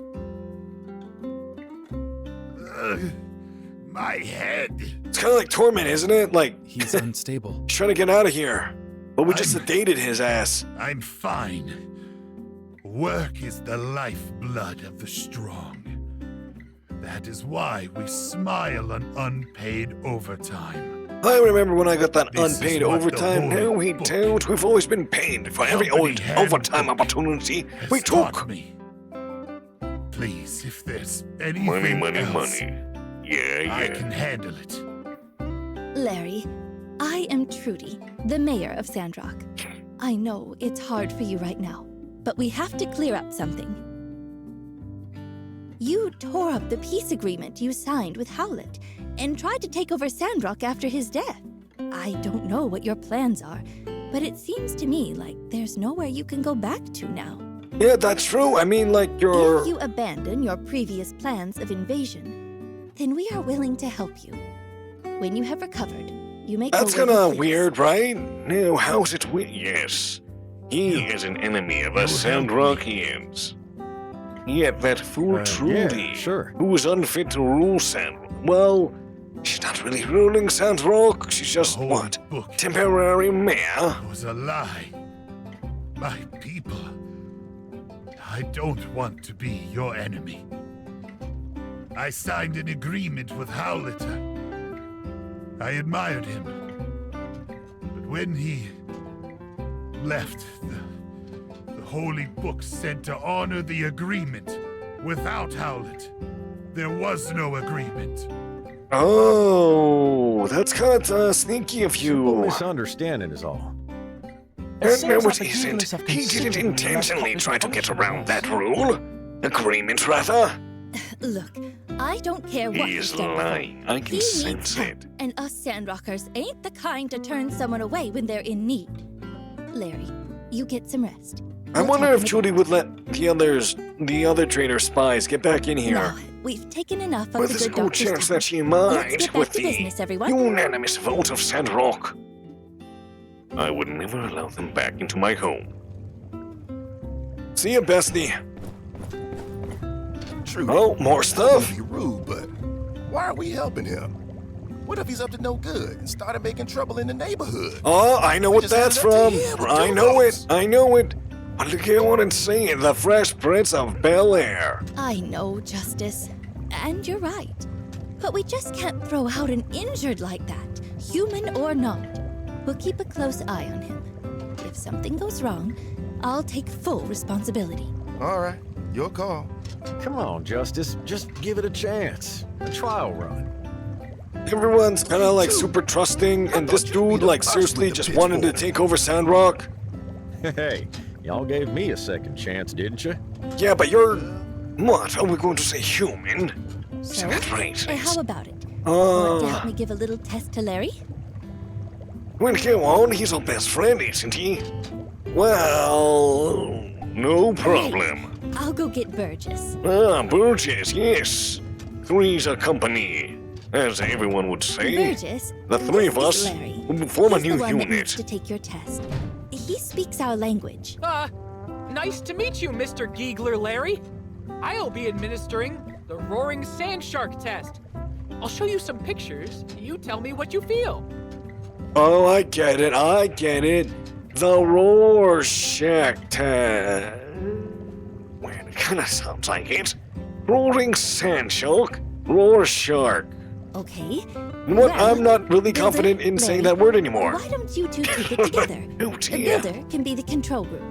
[SPEAKER 8] My head.
[SPEAKER 1] It's kind of like Torment, isn't it? Like,
[SPEAKER 9] He's unstable.
[SPEAKER 1] he's trying to get out of here. But we just sedated his ass.
[SPEAKER 8] I'm fine. Work is the lifeblood of the strong. That is why we smile on unpaid overtime.
[SPEAKER 1] I remember when I got that
[SPEAKER 8] This is
[SPEAKER 1] unpaid
[SPEAKER 8] what the
[SPEAKER 1] overtime.
[SPEAKER 8] Holy
[SPEAKER 1] No, we
[SPEAKER 8] Book
[SPEAKER 1] don't. We've always been paid for every
[SPEAKER 8] Company
[SPEAKER 1] old
[SPEAKER 8] handbook
[SPEAKER 1] overtime opportunity
[SPEAKER 8] has
[SPEAKER 1] we
[SPEAKER 8] taught
[SPEAKER 1] took.
[SPEAKER 8] me. Please, if there's anything
[SPEAKER 1] Money,
[SPEAKER 8] else,
[SPEAKER 1] money. Yeah,
[SPEAKER 8] I
[SPEAKER 1] yeah.
[SPEAKER 8] can handle it.
[SPEAKER 7] Larry, I am Trudy, the mayor of Sandrock. I know it's hard for you right now, but we have to clear up something. You tore up the peace agreement you signed with Howlett and tried to take over Sandrock after his death. I don't know what your plans are, but it seems to me like there's nowhere you can go back to now.
[SPEAKER 1] Yeah, that's true. I mean, like,
[SPEAKER 7] If you abandon your previous plans of invasion, then we are willing to help you. When you have recovered, you may
[SPEAKER 1] That's
[SPEAKER 7] go where
[SPEAKER 1] kinda
[SPEAKER 7] you please.
[SPEAKER 1] weird, right? No, how's it weird? Yes. He is an enemy of us Sandrockians. Yet that fool Trudy,
[SPEAKER 2] Yeah, sure.
[SPEAKER 1] who was unfit to rule Sandrock, well, she's not really ruling Sandrock. She's just,
[SPEAKER 8] whole
[SPEAKER 1] what,
[SPEAKER 8] book
[SPEAKER 1] temporary mayor?
[SPEAKER 8] was a lie. My people. I don't want to be your enemy. I signed an agreement with Howlett. I admired him. But when he left, the Holy Book said to honor the agreement without Howlett. There was no agreement.
[SPEAKER 1] Oh, that's kind of sneaky of
[SPEAKER 2] Simple
[SPEAKER 1] you.
[SPEAKER 2] misunderstanding is all.
[SPEAKER 10] It
[SPEAKER 1] No,
[SPEAKER 10] seems like
[SPEAKER 1] it
[SPEAKER 10] the
[SPEAKER 1] isn't.
[SPEAKER 10] Geeglers have
[SPEAKER 1] He didn't
[SPEAKER 10] considerably less
[SPEAKER 1] intentionally
[SPEAKER 10] cognitive
[SPEAKER 1] try to get
[SPEAKER 10] function
[SPEAKER 1] around
[SPEAKER 10] than
[SPEAKER 1] that
[SPEAKER 10] us.
[SPEAKER 1] rule. Agreement, rather.
[SPEAKER 7] Look, I don't care what
[SPEAKER 1] He
[SPEAKER 7] you
[SPEAKER 1] is
[SPEAKER 7] stand for.
[SPEAKER 1] lying. I can
[SPEAKER 7] He
[SPEAKER 1] sense
[SPEAKER 7] needs help,
[SPEAKER 1] it.
[SPEAKER 7] and us Sandrockers ain't the kind to turn someone away when they're in need. Larry, you get some rest.
[SPEAKER 1] I
[SPEAKER 7] We'll
[SPEAKER 1] wonder
[SPEAKER 7] talk
[SPEAKER 1] if
[SPEAKER 7] in a
[SPEAKER 1] Judy
[SPEAKER 7] bit.
[SPEAKER 1] would let the other traitor spies get back in here.
[SPEAKER 7] No, we've taken enough of
[SPEAKER 1] But
[SPEAKER 7] the
[SPEAKER 1] there's a
[SPEAKER 7] good
[SPEAKER 1] good
[SPEAKER 7] doctor's
[SPEAKER 1] chance
[SPEAKER 7] time.
[SPEAKER 1] that she
[SPEAKER 7] Let's
[SPEAKER 1] might
[SPEAKER 7] get back
[SPEAKER 1] with
[SPEAKER 7] to
[SPEAKER 1] the
[SPEAKER 7] business, everyone.
[SPEAKER 1] unanimous vote of Sandrock. I would never allow them back into my home. See ya, bestie.
[SPEAKER 11] True.
[SPEAKER 1] Oh, more
[SPEAKER 11] I
[SPEAKER 1] stuff.
[SPEAKER 11] won't be rude, but why are we helping him? What if he's up to no good and started making trouble in the neighborhood?
[SPEAKER 1] Oh, I know what
[SPEAKER 11] just
[SPEAKER 1] that's
[SPEAKER 11] handed it
[SPEAKER 1] from.
[SPEAKER 11] to him with
[SPEAKER 1] I know it.
[SPEAKER 11] Duvos.
[SPEAKER 1] I know it. But look at what I'm saying. The Fresh Prince of Bel-Air.
[SPEAKER 7] I know, Justice. And you're right. But we just can't throw out an injured like that, human or not. We'll keep a close eye on him. If something goes wrong, I'll take full responsibility.
[SPEAKER 11] All right, your call.
[SPEAKER 2] Come on, Justice. Just give it a chance. A trial run.
[SPEAKER 1] Everyone's kind of like super trusting, and this dude like seriously just wanted to take over Sandrock.
[SPEAKER 2] Hey, y'all gave me a second chance, didn't you?
[SPEAKER 1] Yeah, but you're... What? Are we going to say human?
[SPEAKER 7] So,
[SPEAKER 1] That's right.
[SPEAKER 7] how about it? Want to help
[SPEAKER 1] Uh,
[SPEAKER 7] me give a little test to Larry?
[SPEAKER 1] well, go on. He's our best friend, isn't he? Well, no problem.
[SPEAKER 7] I'll go get Burgess.
[SPEAKER 1] Ah, Burgess, yes. Three's a company, as everyone would say.
[SPEAKER 7] Burgess,
[SPEAKER 1] The three of
[SPEAKER 7] this is
[SPEAKER 1] us
[SPEAKER 7] Larry.
[SPEAKER 1] will form a
[SPEAKER 7] He's the
[SPEAKER 1] new
[SPEAKER 7] one that needs
[SPEAKER 1] unit.
[SPEAKER 7] to take your test. He speaks our language.
[SPEAKER 12] Nice to meet you, Mr. Geegler, Larry. I'll be administering the Roaring Sand Shark test. I'll show you some pictures. You tell me what you feel.
[SPEAKER 1] Oh, I get it. The Rorschach test. Well, it kind of sounds like it. Roaring Sand Shark, Rorschach.
[SPEAKER 7] Okay.
[SPEAKER 1] You know what?
[SPEAKER 7] Well,
[SPEAKER 1] I'm not really
[SPEAKER 7] Builder,
[SPEAKER 1] confident in saying
[SPEAKER 7] Larry,
[SPEAKER 1] that word anymore.
[SPEAKER 7] Why don't you two keep it together?
[SPEAKER 1] Oh,
[SPEAKER 7] The
[SPEAKER 1] dear.
[SPEAKER 7] builder can be the control group.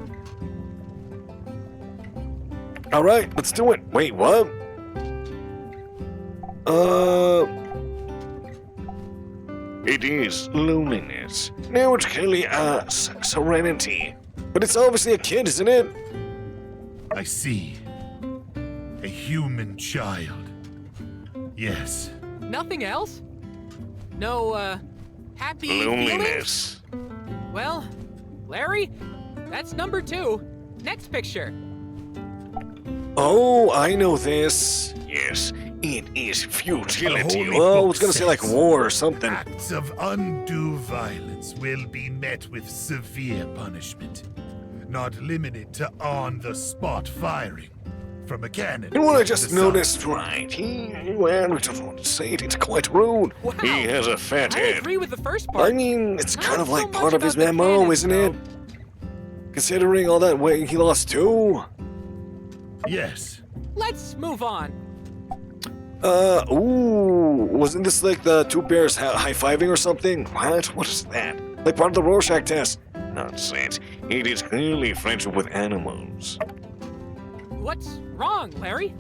[SPEAKER 1] All right, let's do it. Wait, what? It is loneliness. No, it's clearly serenity. But it's obviously a kid, isn't it?
[SPEAKER 8] I see. A human child. Yes.
[SPEAKER 12] Nothing else? No, happy feelings?
[SPEAKER 1] Loneliness.
[SPEAKER 12] Well, Larry, that's number 2. Next picture.
[SPEAKER 1] Oh, I know this. Yes, it is futility.
[SPEAKER 8] Holy
[SPEAKER 1] Well, I
[SPEAKER 8] book
[SPEAKER 1] was gonna say like
[SPEAKER 8] says
[SPEAKER 1] war or something.
[SPEAKER 8] Acts of undue violence will be met with severe punishment, not limited to on-the-spot firing from a cannon.
[SPEAKER 1] And what I
[SPEAKER 8] into
[SPEAKER 1] just
[SPEAKER 8] the sun.
[SPEAKER 1] noticed, right? Well, I don't want to say it, it's quite rude.
[SPEAKER 12] Wow.
[SPEAKER 1] He has a fat
[SPEAKER 12] I
[SPEAKER 1] head.
[SPEAKER 12] agree with the first part.
[SPEAKER 1] I mean, it's
[SPEAKER 12] Not
[SPEAKER 1] kind of
[SPEAKER 12] so
[SPEAKER 1] like
[SPEAKER 12] much
[SPEAKER 1] part of his
[SPEAKER 12] about the
[SPEAKER 1] MO,
[SPEAKER 12] cannons,
[SPEAKER 1] isn't it? Considering all that weight he lost too.
[SPEAKER 8] Yes.
[SPEAKER 12] Let's move on.
[SPEAKER 1] Wasn't this like the two bears high-fiving or something? What is that? Like part of the Rorschach test? Nonsense. It is clearly friendship with animals.
[SPEAKER 12] What's wrong, Larry?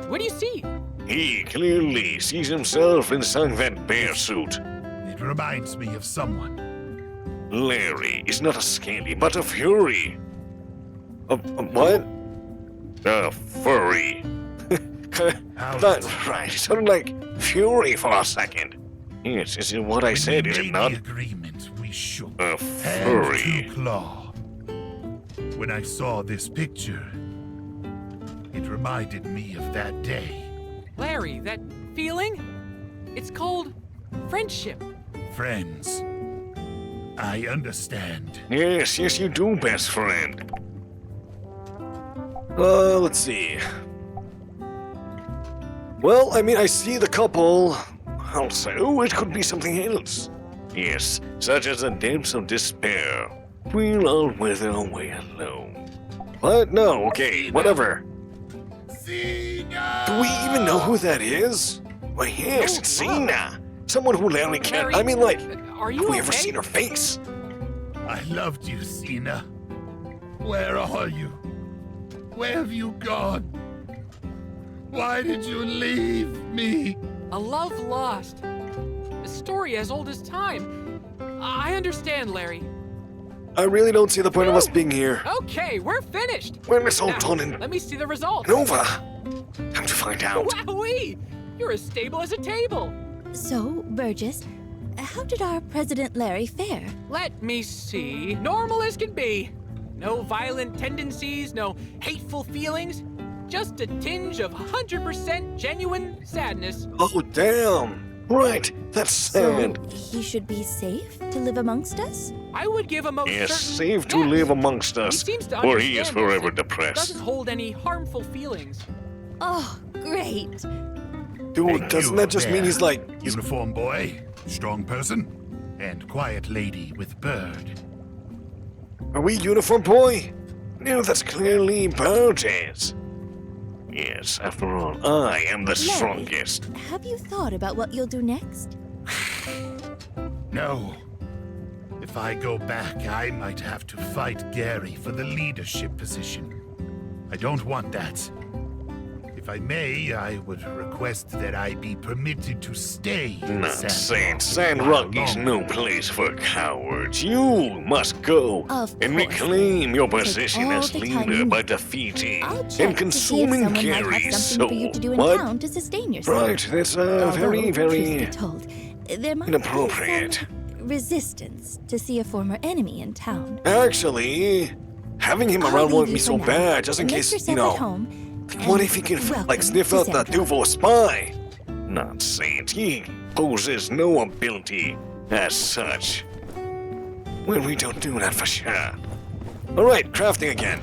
[SPEAKER 12] What do you see?
[SPEAKER 1] He clearly sees himself inside that bear suit.
[SPEAKER 8] It reminds me of someone.
[SPEAKER 1] Larry is not a scaly, but a fury. What? A furry. That's right. It sounded like fury for a second. Yes, is it what I said, is it not?
[SPEAKER 8] The agreement we shook.
[SPEAKER 1] A
[SPEAKER 8] Hand
[SPEAKER 1] furry.
[SPEAKER 8] to claw. When I saw this picture, it reminded me of that day.
[SPEAKER 12] Larry, that feeling? It's called friendship.
[SPEAKER 8] Friends. I understand.
[SPEAKER 1] Yes, you do, best friend. Let's see. Well, I mean, I see the couple. I'll say, it could be something else. Yes, such as a depths of despair. We'll all wither away alone. What? No, okay, whatever.
[SPEAKER 8] Cena!
[SPEAKER 1] Do we even know who that is? Why, yes, it's Cena. Someone who Larry can't.
[SPEAKER 12] Larry,
[SPEAKER 1] I mean, like,
[SPEAKER 12] are you
[SPEAKER 1] have we ever
[SPEAKER 12] okay?
[SPEAKER 1] seen her face?
[SPEAKER 8] I loved you, Cena. Where are you? Where have you gone? Why did you leave me?
[SPEAKER 12] A love lost. A story as old as time. I understand, Larry.
[SPEAKER 1] I really don't see the point of us being here.
[SPEAKER 12] Okay, we're finished.
[SPEAKER 1] When it's all
[SPEAKER 12] Now,
[SPEAKER 1] done and
[SPEAKER 12] let me see the results.
[SPEAKER 1] over. Time to find out.
[SPEAKER 12] Wowee! You're as stable as a table.
[SPEAKER 7] So, Burgess, how did our President Larry fare?
[SPEAKER 12] Let me see. Normal as can be. No violent tendencies, no hateful feelings. Just a tinge of 100% genuine sadness.
[SPEAKER 1] Oh, damn. Right, that's sad.
[SPEAKER 7] So, he should be safe to live amongst us?
[SPEAKER 12] I would give a most
[SPEAKER 1] Yes,
[SPEAKER 12] certain
[SPEAKER 1] safe to
[SPEAKER 12] yes.
[SPEAKER 1] live amongst
[SPEAKER 12] He
[SPEAKER 1] us,
[SPEAKER 12] seems to
[SPEAKER 1] or he is
[SPEAKER 12] understand
[SPEAKER 1] forever
[SPEAKER 12] this and
[SPEAKER 1] depressed.
[SPEAKER 12] Doesn't hold any harmful feelings.
[SPEAKER 7] Oh, great.
[SPEAKER 1] Dude,
[SPEAKER 8] Thank
[SPEAKER 1] doesn't
[SPEAKER 8] you
[SPEAKER 1] that just mean
[SPEAKER 8] there.
[SPEAKER 1] he's like...
[SPEAKER 8] Uniform boy, strong person, and quiet lady with bird.
[SPEAKER 1] Are we uniform boy? No, that's clearly Burgess. Yes, after all, I am the
[SPEAKER 7] Larry,
[SPEAKER 1] strongest.
[SPEAKER 7] Have you thought about what you'll do next?
[SPEAKER 8] No. If I go back, I might have to fight Gary for the leadership position. I don't want that. If I may, I would request that I be permitted to stay in
[SPEAKER 1] Nonsense.
[SPEAKER 8] Sandrock
[SPEAKER 1] Sandrock is
[SPEAKER 8] while
[SPEAKER 1] no
[SPEAKER 8] longer.
[SPEAKER 1] place for cowards. You must go
[SPEAKER 7] Of
[SPEAKER 1] and
[SPEAKER 7] course.
[SPEAKER 1] reclaim your
[SPEAKER 7] Take
[SPEAKER 1] position
[SPEAKER 7] all
[SPEAKER 1] as
[SPEAKER 7] the time
[SPEAKER 1] leader
[SPEAKER 7] you
[SPEAKER 1] by
[SPEAKER 7] need.
[SPEAKER 1] defeating
[SPEAKER 7] I'll check
[SPEAKER 1] and
[SPEAKER 7] to see if
[SPEAKER 1] consuming
[SPEAKER 7] someone might have
[SPEAKER 1] Gary's
[SPEAKER 7] something for you
[SPEAKER 1] soul.
[SPEAKER 7] to do in
[SPEAKER 1] What?
[SPEAKER 7] town to sustain yourself.
[SPEAKER 1] Right, that's
[SPEAKER 7] Although,
[SPEAKER 1] very,
[SPEAKER 7] truth
[SPEAKER 1] very
[SPEAKER 7] be told, there might
[SPEAKER 1] inappropriate.
[SPEAKER 7] be some resistance to see a former enemy in town.
[SPEAKER 1] Actually, having him
[SPEAKER 7] I'll
[SPEAKER 1] around
[SPEAKER 7] leave
[SPEAKER 1] won't
[SPEAKER 7] you
[SPEAKER 1] be
[SPEAKER 7] for
[SPEAKER 1] so
[SPEAKER 7] now.
[SPEAKER 1] bad, just in
[SPEAKER 7] Make
[SPEAKER 1] case, you
[SPEAKER 7] yourself
[SPEAKER 1] know.
[SPEAKER 7] at home,
[SPEAKER 1] What
[SPEAKER 7] and
[SPEAKER 1] if he can,
[SPEAKER 7] welcome
[SPEAKER 1] like, sniff
[SPEAKER 7] to
[SPEAKER 1] out the
[SPEAKER 7] Sandrock.
[SPEAKER 1] Duvos spy? Nonsense. He poses no ability as such. Well, we don't do that for sure. Alright, crafting again.